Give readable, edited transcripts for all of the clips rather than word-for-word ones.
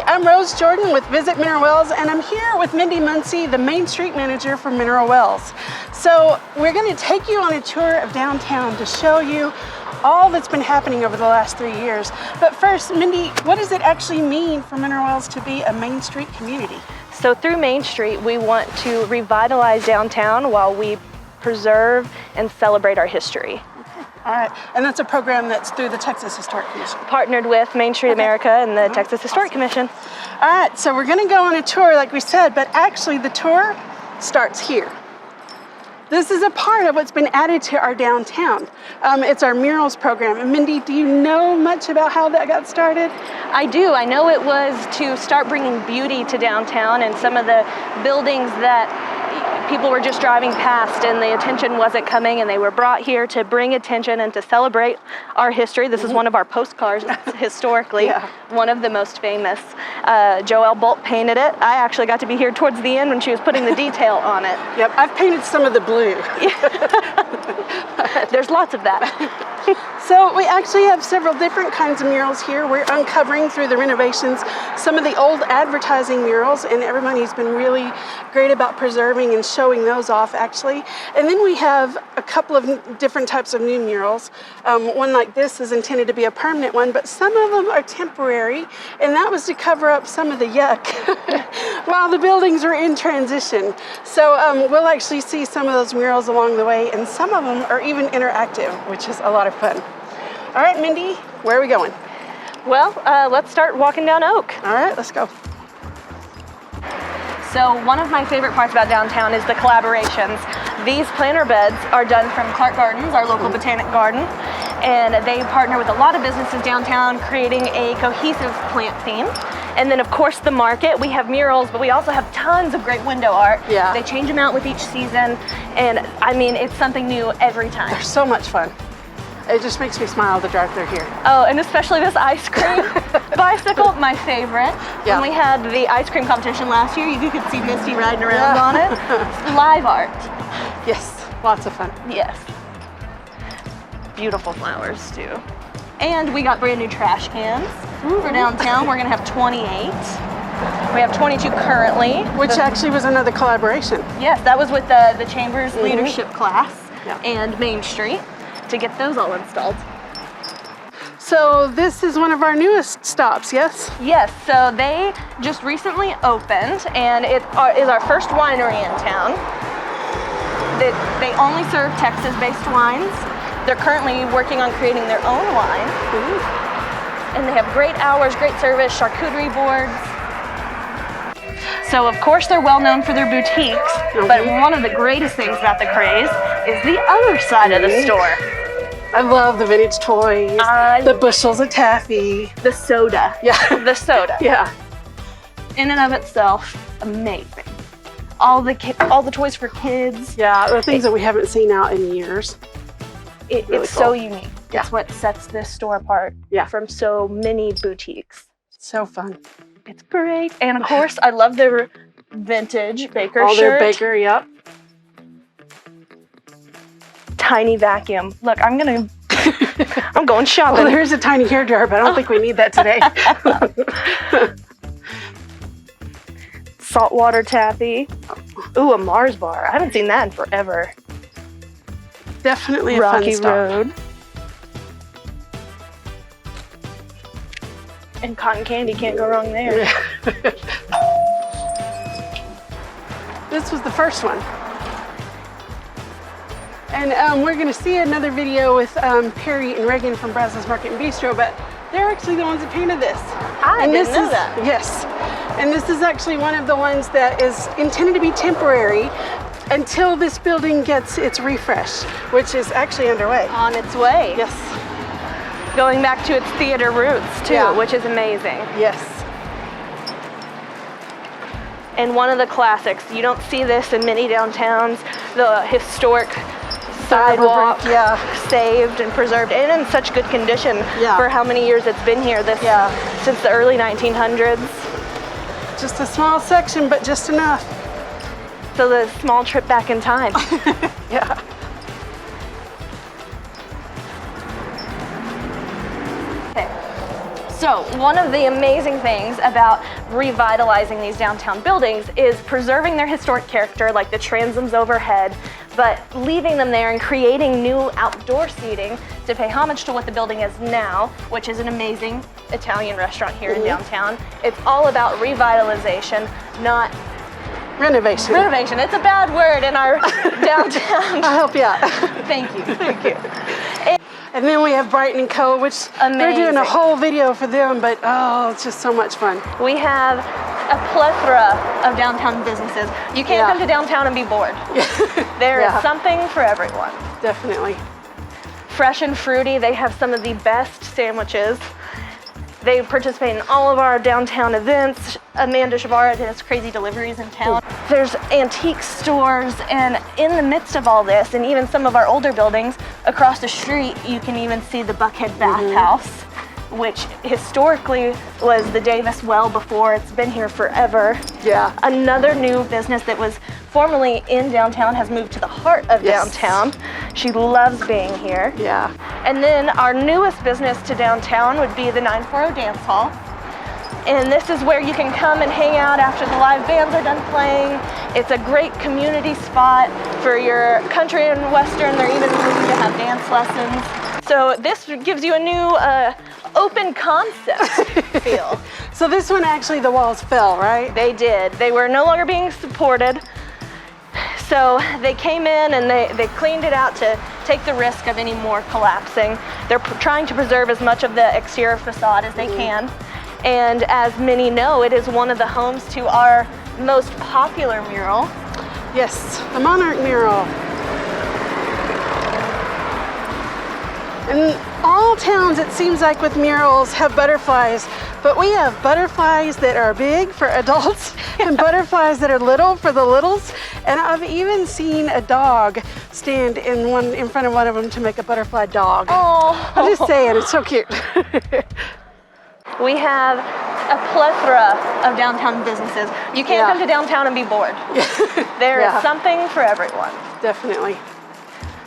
I'm Rose Jordan with Visit Mineral Wells, and I'm here with Myndi Muncy, the Main Street Manager for Mineral Wells. So we're going to take you on a tour of downtown to show you all that's been happening over the last 3 years. But first, Myndi, what does it actually mean for Mineral Wells to be a Main Street community? So through Main Street, we want to revitalize downtown while we preserve and celebrate our history. All right, and that's a program that's through the Texas Historic Commission. Partnered with Main Street America and the Texas Historic Commission. All right, so we're gonna go on a tour like we said, but actually the tour starts here. This is a part of what's been added to our downtown. It's our murals program. And Myndi, do you know much about how that got started? I do. I know it was to start bringing beauty to downtown and some of the buildings that people were just driving past and the attention wasn't coming, and they were brought here to bring attention and to celebrate our history. This is one of our postcards historically, one of the most famous. Joelle Bolt painted it. I actually got to be here towards the end when she was putting the detail on it. Yep, I've painted some of the blue. There's lots of that. So we actually have several different kinds of murals here. We're uncovering through the renovations some of the old advertising murals, and everybody's been really great about preserving and showing those off actually. And then we have a couple of different types of new murals. One like this is intended to be a permanent one, but some of them are temporary, and that was to cover up some of the yuck while the buildings were in transition. So we'll actually see some of those murals along the way, and some of them are even interactive, which is a lot of fun. All right, Myndi, where are we going? Well, let's start walking down Oak. All right, let's go. So one of my favorite parts about downtown is the collaborations. These planter beds are done from Clark Gardens, our local botanic garden, and they partner with a lot of businesses downtown creating a cohesive plant theme. And then of course the market, we have murals, but we also have tons of great window art. Yeah. They change them out with each season, and I mean, it's something new every time. They're so much fun. It just makes me smile to drive through here. Oh, and especially this ice cream bicycle, my favorite. Yeah. When we had the ice cream competition last year, you could see Misty riding around on it. Live art. Yes, lots of fun. Yes. Beautiful flowers too. And we got brand new trash cans for downtown. We're gonna have 28. We have 22 currently. Which actually was another collaboration. Yes, that was with the Chamber's leadership class and Main Street to get those all installed. So this is one of our newest stops, yes? Yes, so they just recently opened, and it is our first winery in town. They only serve Texas-based wines. They're currently working on creating their own wine. And they have great hours, great service, charcuterie boards. So of course they're well known for their boutiques, but one of the greatest things about the craze is the other side of the store. I love the vintage toys, the bushels of taffy. The soda. Yeah. The soda. Yeah. In and of itself, amazing. All the toys for kids. Yeah, the things that we haven't seen out in years. It's cool. so unique. Yeah. It's what sets this store apart from so many boutiques. So fun. It's great. And of course, I love their vintage Baker All shirt. their Baker, yep. Tiny vacuum. Look, I'm going shopping. Well, there's a tiny hairdryer, but I don't think we need that today. Saltwater taffy. Ooh, a Mars bar. I haven't seen that in forever. Definitely a Rocky fun stop. Road. And cotton candy, can't go wrong there. This was the first one. And we're going to see another video with Perry and Reagan from Brazos Market and Bistro, but they're actually the ones that painted this. I didn't know that. Yes. And this is actually one of the ones that is intended to be temporary until this building gets its refresh, which is actually underway. On its way. Yes. Going back to its theater roots too, which is amazing. Yes. And one of the classics, you don't see this in many downtowns, the historic sidewalk saved and preserved and in such good condition for how many years it's been here, since the early 1900s. Just a small section, but just enough. So the small trip back in time. Yeah. So one of the amazing things about revitalizing these downtown buildings is preserving their historic character, like the transoms overhead, but leaving them there and creating new outdoor seating to pay homage to what the building is now, which is an amazing Italian restaurant here in downtown. It's all about revitalization, not Renovation. renovation. It's a bad word in our downtown. I'll help you out. Thank you, thank you. And then we have Brighton & Co., which they're doing a whole video for them, but oh, it's just so much fun. We have a plethora of downtown businesses. You can't come to downtown and be bored. There is something for everyone. Definitely. Fresh and fruity, they have some of the best sandwiches. They participate in all of our downtown events. Amanda Shavara does crazy deliveries in town. There's antique stores, and in the midst of all this, and even some of our older buildings, across the street, you can even see the Buckhead Bathhouse, which historically was the Davis Well before. It's been here forever. Yeah. Another new business that was formerly in downtown has moved to the heart of downtown. She loves being here. Yeah. And then our newest business to downtown would be the 940 Dance Hall. And this is where you can come and hang out after the live bands are done playing. It's a great community spot for your country and western. They're even moving to have dance lessons. So this gives you a new open concept feel. So this one, actually, the walls fell, right? They did. They were no longer being supported. So they came in and they cleaned it out to take the risk of any more collapsing. They're trying to preserve as much of the exterior facade as they can. And as many know, it is one of the homes to our most popular mural. Yes, the Monarch mural. And all towns, it seems like, with murals have butterflies, but we have butterflies that are big for adults and butterflies that are little for the littles. And I've even seen a dog stand in front of one of them to make a butterfly dog. Oh. I'm just saying, it's so cute. We have a plethora of downtown businesses. You can't come to downtown and be bored. There is something for everyone. Definitely.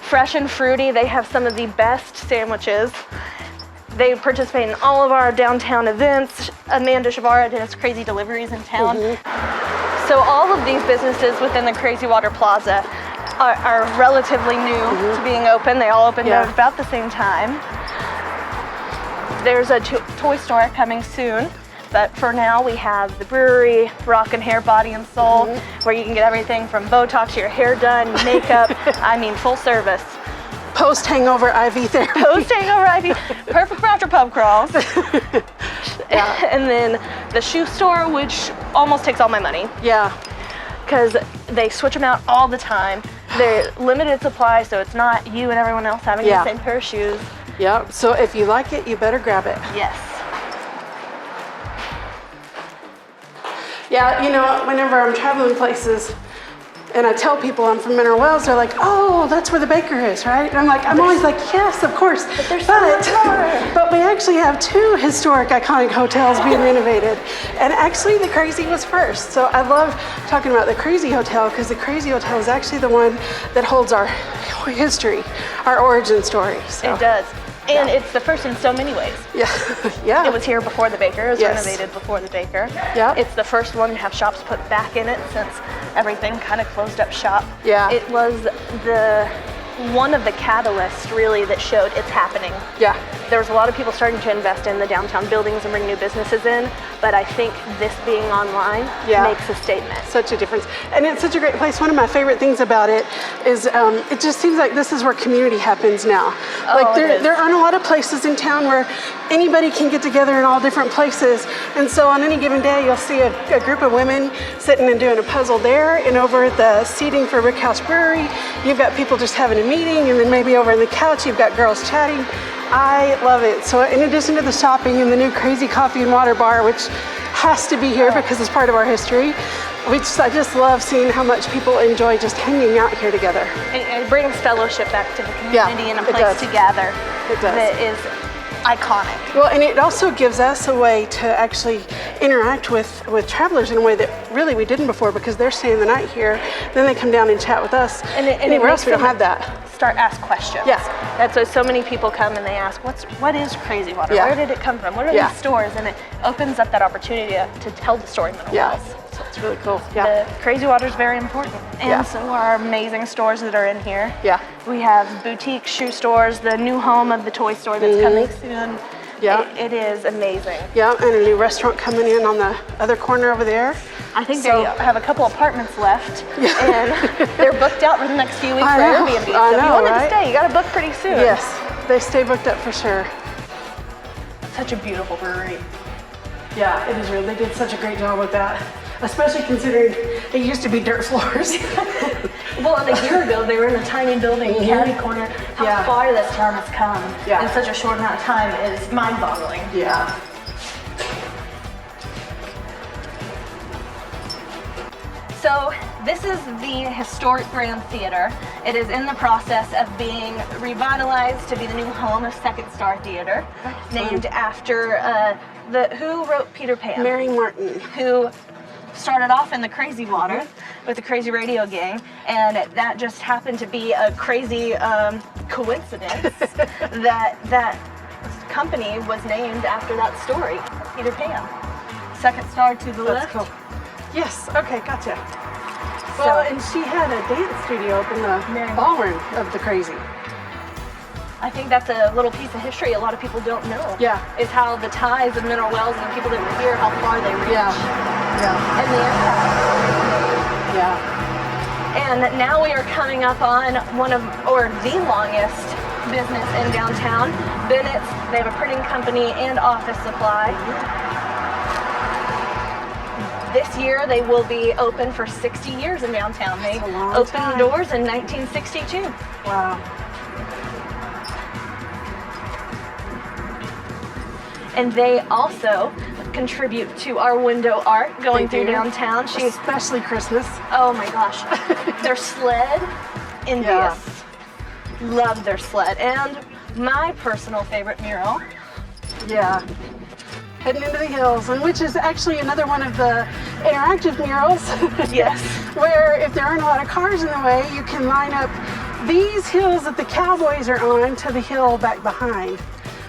Fresh and fruity, they have some of the best sandwiches. They participate in all of our downtown events. Amanda Shavara does crazy deliveries in town. So all of these businesses within the Crazy Water Plaza are relatively new to being open. They all opened at about the same time. There's a toy store coming soon, but for now we have the brewery, Rockin' Hair, Body and Soul, where you can get everything from Botox to your hair done, makeup, I mean full service. Post-hangover IV therapy. Post-hangover IV, perfect for after pub crawls. And then the shoe store, which almost takes all my money. Yeah. Because they switch them out all the time. They're limited supply, so it's not you and everyone else having the same pair of shoes. Yeah, so if you like it, you better grab it. Yes. Yeah, you know, whenever I'm traveling places and I tell people I'm from Mineral Wells, they're like, oh, that's where the baker is, right? And I'm always like, yes, of course. But there's so much more. But we actually have two historic iconic hotels being renovated. And actually the Crazy was first. So I love talking about the Crazy Hotel because the Crazy Hotel is actually the one that holds our history, our origin story. So. It does. And it's the first in so many ways. Yeah. It was here before the baker. It was renovated before the baker. Yeah. It's the first one to have shops put back in it since everything kind of closed up shop. Yeah. It was one of the catalysts really that showed it's happening. Yeah. There was a lot of people starting to invest in the downtown buildings and bring new businesses in, but I think this being online makes a statement. Such a difference. And it's such a great place. One of my favorite things about it is it just seems like this is where community happens now. Like there aren't a lot of places in town where anybody can get together in all different places. And so on any given day, you'll see a group of women sitting and doing a puzzle there, and over at the seating for Rick House Brewery, you've got people just having a meeting, and then maybe over on the couch, you've got girls chatting. I love it. So in addition to the shopping and the new Crazy Coffee and Water Bar, which has to be here because it's part of our history, I just love seeing how much people enjoy just hanging out here together. It brings fellowship back to the community and a place to gather. It does. That is iconic. Well, and it also gives us a way to actually interact with travelers in a way that really we didn't before, because they're staying the night here, then they come down and chat with us. And anywhere else we don't have that. Start ask questions. Yeah. That's why so many people come and they ask, what is Crazy Water? Yeah. Where did it come from? What are Yeah. these stores? And it opens up that opportunity to tell the story of Mineral Wells. So it's really cool. Yeah. The Crazy Water is very important. And Yeah. so are our amazing stores that are in here. Yeah. We have boutique shoe stores, the new home of the toy store that's coming soon. Yeah. It is amazing. Yeah, and a new restaurant coming in on the other corner over there. I think So- they have a couple apartments left, and they're booked out for the next few weeks I for know. Airbnb. So I if you know, wanted right? to stay, you got to book pretty soon. Yes, they stay booked up for sure. Such a beautiful brewery. Yeah, it is really. They did such a great job with that, especially considering it used to be dirt floors. Well, and a year ago, they were in a tiny building, catty corner. How Yeah. far this town has come Yeah. in such a short amount of time is mind-boggling. Yeah. So this is the historic Grand Theater. It is in the process of being revitalized to be the new home of Second Star Theater, named after who wrote Peter Pan? Mary Martin. Who started off in the Crazy Water with the Crazy Radio Gang, and that just happened to be a crazy coincidence that company was named after that story, Peter Pan. Second Star to the That's left. cool. Yes, okay, gotcha. Well, and she had a dance studio up in the ballroom of the Crazy. I think that's a little piece of history a lot of people don't know. Yeah. Is how the ties of Mineral Wells and the people that were here, how far they reach. Yeah. Yeah. And the impact. Yeah. And now we are coming up on the longest business in downtown, Bennett's. They have a printing company and office supply. This year they will be open for 60 years in downtown. They That's a long opened time. doors in 1962. Wow. And they also contribute to our window art going They through do. downtown. Especially Christmas. Oh my gosh, their sled, envious. Love their sled. And my personal favorite mural. Yeah. Heading into the hills, and which is actually another one of the interactive murals. Yes. Where if there aren't a lot of cars in the way, you can line up these hills that the cowboys are on to the hill back behind,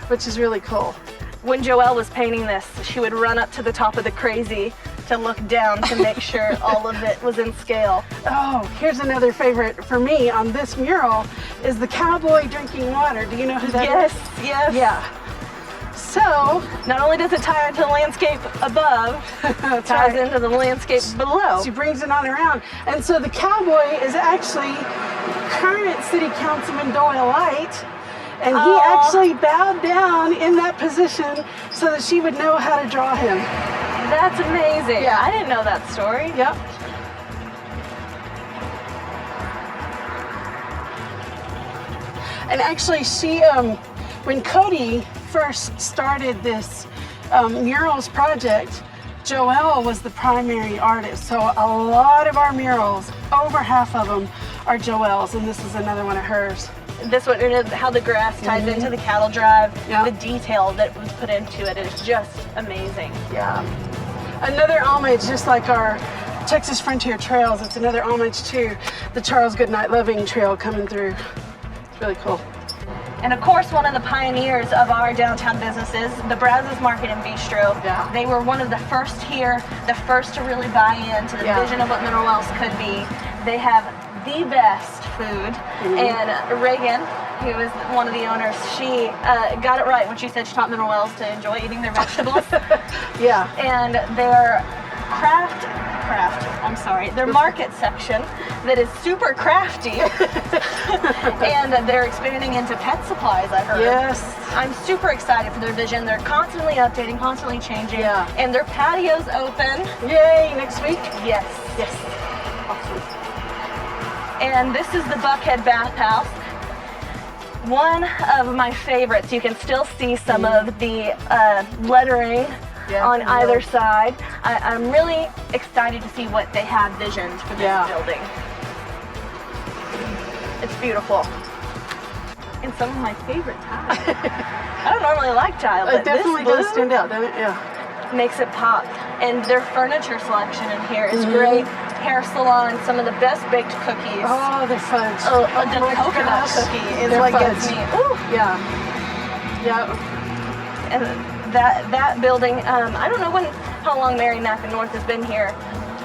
which is really cool. When Joelle was painting this, she would run up to the top of the Crazy to look down to make sure all of it was in scale. Oh, here's another favorite for me on this mural is the cowboy drinking water. Do you know who that is? Yes. Yeah. So, Not only does it tie into the landscape above, it ties right. into the landscape below. she brings it on around. And so the cowboy is actually current city councilman Doyle Light. And he Aw. actually bowed down in that position so that she would know how to draw him. That's amazing. Yeah. I didn't know that story. Yep. And actually she, when Cody first started this murals project, Joelle was the primary artist. So a lot of our murals, over half of them are Joelle's, and this is another one of hers. This one, and how the grass ties into the cattle drive, Yeah. the detail that was put into it is just amazing. Yeah. Another homage, just like our Texas Frontier Trails, it's another homage to the Charles Goodnight Loving Trail coming through. It's really cool. And of course, one of the pioneers of our downtown businesses, the Brazos Market and Bistro. Yeah. They were one of the first here, the first to really buy into the Yeah. vision of what Mineral Wells could be. They have the best food. And Reagan, who is one of the owners, she got it right when she said she taught Mineral Wells to enjoy eating their vegetables. Yeah. And their their market section that is super crafty. And they're expanding into pet supplies, I heard. Yes. I'm super excited for their vision. They're constantly updating, constantly changing. Yeah. And their patio's open. Yay, next week? Yes. Yes. Awesome. And this is the Buckhead Bath House. One of my favorites. You can still see some of the lettering on either side. I'm really excited to see what they have visioned for this building. It's beautiful. And some of my favorite tile. I don't normally like tile, but It definitely this blue does stand out, doesn't it? Yeah. makes it pop. And their furniture selection in here is great. Hair salon, some of the best baked cookies. Oh, they're fudge. Oh, Oh the my coconut gosh. cookie is They're what fudge. gets me. Ooh. Yeah. Yeah. And that building, I don't know how long Mary Mac and North has been here,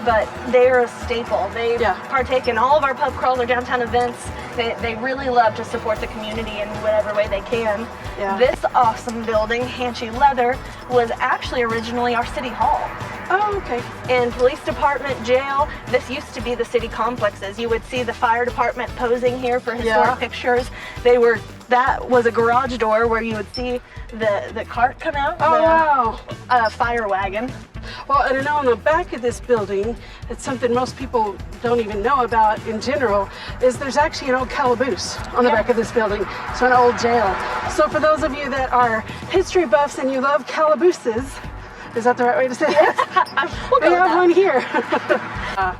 but they're a staple. They partake in all of our pub crawls or downtown events. They really love to support the community in whatever way they can. Yeah. This awesome building, Hanchy Leather, was actually originally our city hall. Oh, okay. And police department, jail, this used to be the city complexes. You would see the fire department posing here for historic pictures. That was a garage door where you would see the cart come out. Oh, wow. Fire wagon. Well, and I know on the back of this building, it's something most people don't even know about in general, is there's actually an old calaboose on the back of this building. So an old jail. So for those of you that are history buffs and you love calabooses, is that the right way to say it? We have one here.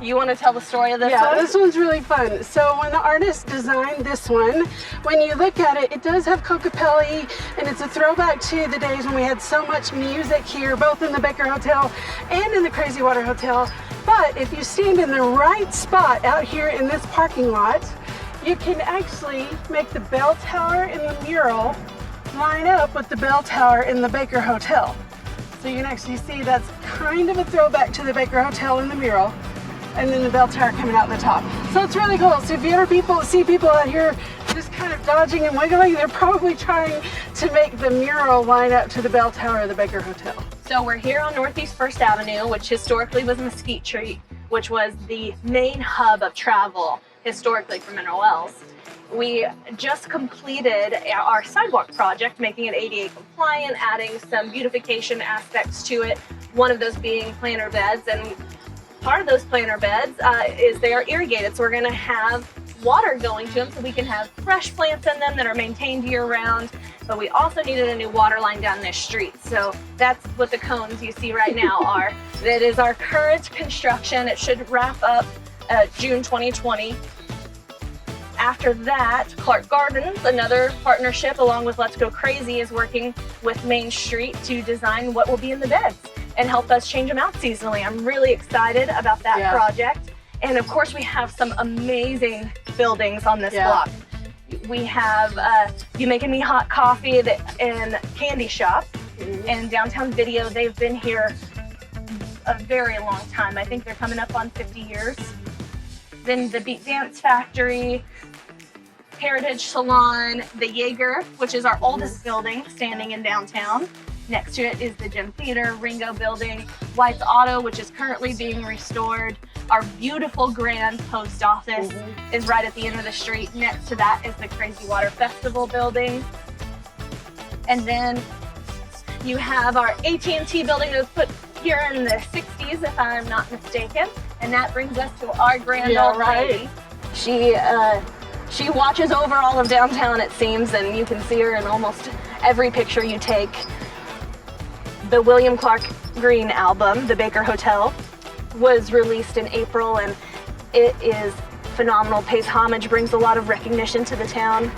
You want to tell the story of this one? Yeah, this one's really fun. So when the artist designed this one, when you look at it, it does have Cocapelli, and it's a throwback to the days when we had so much music here, both in the Baker Hotel and in the Crazy Water Hotel. But if you stand in the right spot out here in this parking lot, you can actually make the bell tower in the mural line up with the bell tower in the Baker Hotel. So you can actually see that's kind of a throwback to the Baker Hotel in the mural, and then the bell tower coming out the top. So it's really cool. So if you ever see people out here just kind of dodging and wiggling, they're probably trying to make the mural line up to the bell tower of the Baker Hotel. So we're here on Northeast 1st Avenue, which historically was Mesquite Street, which was the main hub of travel historically for Mineral Wells. We just completed our sidewalk project, making it ADA compliant, adding some beautification aspects to it, one of those being planter beds. And part of those planter beds is they are irrigated, so we're going to have water going to them so we can have fresh plants in them that are maintained year-round. But we also needed a new water line down this street, so that's what the cones you see right now are. That is our current construction. It should wrap up June 2020. After that, Clark Gardens, another partnership along with Let's Go Crazy, is working with Main Street to design what will be in the beds and help us change them out seasonally. I'm really excited about that project. And of course, we have some amazing buildings on this block. We have You Making Me Hot Coffee and Candy Shop and Downtown Video. They've been here a very long time. I think they're coming up on 50 years. Then the Beat Dance Factory, Heritage Salon, the Jaeger, which is our oldest building standing in downtown. Next to it is the Gym Theater, Ringo Building, White's Auto, which is currently being restored. Our beautiful grand post office is right at the end of the street. Next to that is the Crazy Water Festival building. And then you have our AT&T building that was put here in the 60s, if I'm not mistaken. And that brings us to our grand old lady. She watches over all of downtown, it seems, and you can see her in almost every picture you take. The William Clark Green album, The Baker Hotel, was released in April, and it is phenomenal. Pays homage, brings a lot of recognition to the town,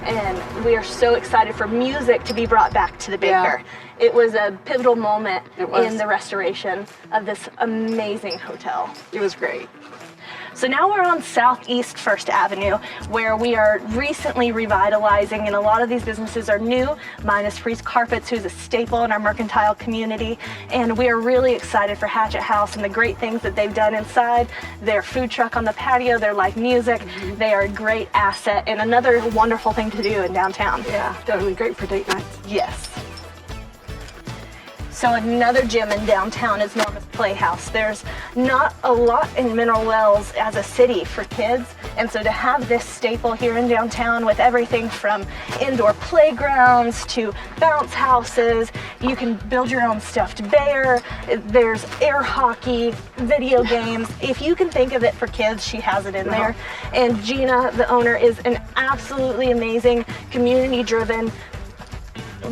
and we are so excited for music to be brought back to the Baker. It was a pivotal moment in the restoration of this amazing hotel. It was great. So now we're on Southeast 1st Avenue, where we are recently revitalizing, and a lot of these businesses are new, minus Freeze Carpets, who's a staple in our mercantile community. And we are really excited for Hatchet House and the great things that they've done inside. Their food truck on the patio, their live music. They are a great asset and another wonderful thing to do in downtown. Yeah, definitely great for date nights. Yes. So another gym in downtown is Norma's Playhouse. There's not a lot in Mineral Wells as a city for kids, and so to have this staple here in downtown with everything from indoor playgrounds to bounce houses, you can build your own stuffed bear, there's air hockey, video games. If you can think of it for kids, she has it in there. And Gina, the owner, is an absolutely amazing, community-driven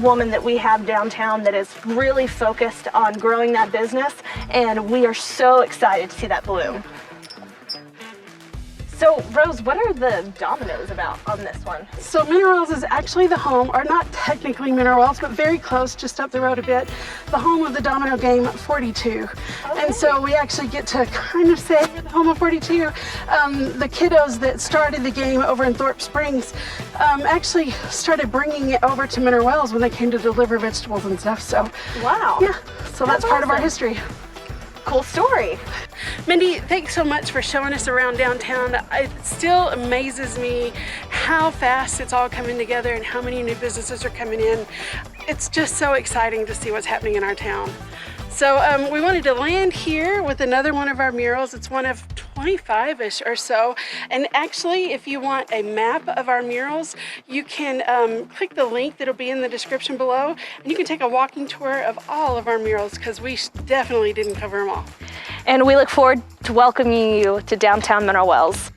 woman that we have downtown that is really focused on growing that business, and we are so excited to see that bloom. So, Rose, what are the dominoes about on this one? So Minerals is actually the home, or not technically Minerals, but very close, just up the road a bit, the home of the domino game 42. Okay. And so we actually get to kind of say we're the home of 42. The kiddos that started the game over in Thorpe Springs actually started bringing it over to Mineral Wells when they came to deliver vegetables and stuff. So Wow. yeah, so that's part of our awesome. history. Cool story. Mindy, thanks so much for showing us around downtown. It still amazes me how fast it's all coming together and how many new businesses are coming in. It's just so exciting to see what's happening in our town. So we wanted to land here with another one of our murals. It's one of 25-ish or so. And actually, if you want a map of our murals, you can click the link that'll be in the description below, and you can take a walking tour of all of our murals because we definitely didn't cover them all. And we look forward to welcoming you to downtown Mineral Wells.